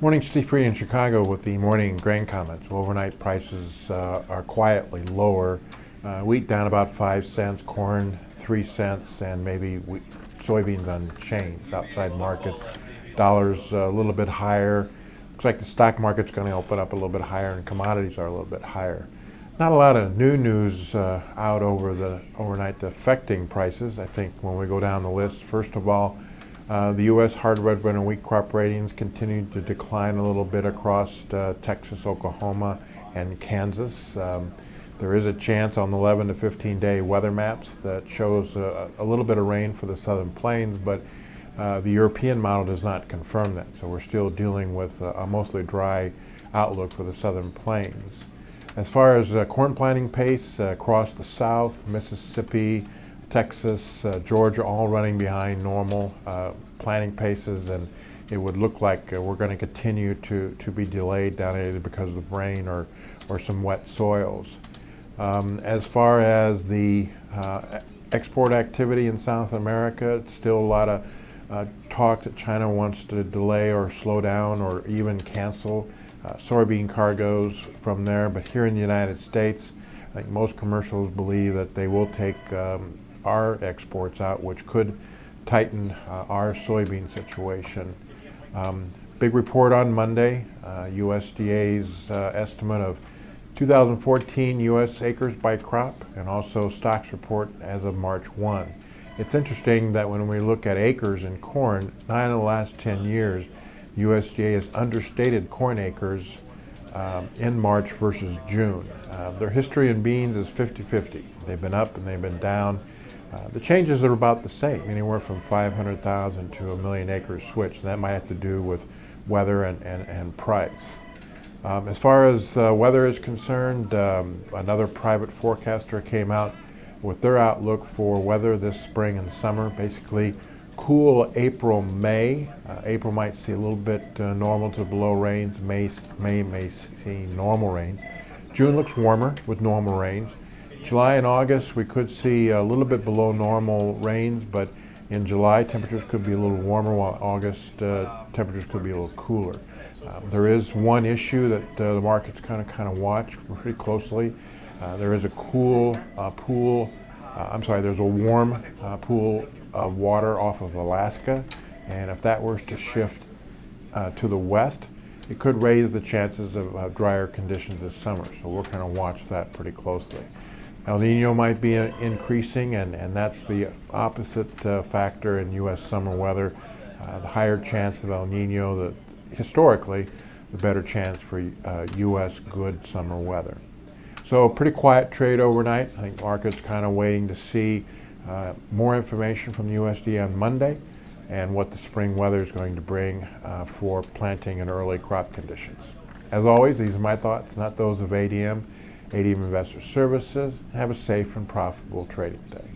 Morning, Steve Free in Chicago with the morning grain comments. Overnight prices are quietly lower. Wheat down about 5 cents, corn 3 cents, and maybe soybeans unchanged. Outside markets, dollars a little bit higher. Looks like the stock market's going to open up a little bit higher, and commodities are a little bit higher. Not a lot of new news out over the overnight affecting prices. I think when we go down the list, first of all, the U.S. hard red and wheat crop ratings continued to decline a little bit across Texas, Oklahoma, and Kansas. There is a chance on the 11 to 15-day weather maps that shows a little bit of rain for the southern plains, but the European model does not confirm that. So we're still dealing with a mostly dry outlook for the southern plains. As far as corn planting pace across the South, Mississippi, Texas, Georgia, all running behind normal planting paces, and it would look like we're going to continue to be delayed down either because of rain or some wet soils. As far as the export activity in South America, it's still a lot of talk that China wants to delay or slow down or even cancel soybean cargoes from there. But here in the United States, I think most commercials believe that they will take our exports out, which could tighten our soybean situation. Big report on Monday, USDA's estimate of 2014 U.S. acres by crop, and also stocks report as of March 1. It's interesting that when we look at acres in corn, 9 of the last 10 years, USDA has understated corn acres in March versus June. Their history in beans is 50-50. They've been up and they've been down. The changes are about the same, anywhere from 500,000 to 1 million acres switch. And that might have to do with weather and price. As far as weather is concerned, another private forecaster came out with their outlook for weather this spring and summer. Basically, cool April, May. April might see a little bit normal to below rains. May may see normal rains. June looks warmer with normal rains. July and August, we could see a little bit below normal rains, but in July, temperatures could be a little warmer, while August temperatures could be a little cooler. There is one issue that the market's kind of watch pretty closely. There is a there's a warm pool of water off of Alaska, and if that were to shift to the west, it could raise the chances of drier conditions this summer. So we'll kind of watch that pretty closely. El Nino might be increasing, and that's the opposite factor in U.S. summer weather. The higher chance of El Nino, historically, the better chance for U.S. good summer weather. So pretty quiet trade overnight. I think market's kind of waiting to see more information from the USDA on Monday and what the spring weather is going to bring for planting and early crop conditions. As always, these are my thoughts, not those of ADM Investor Services. Have a safe and profitable trading day.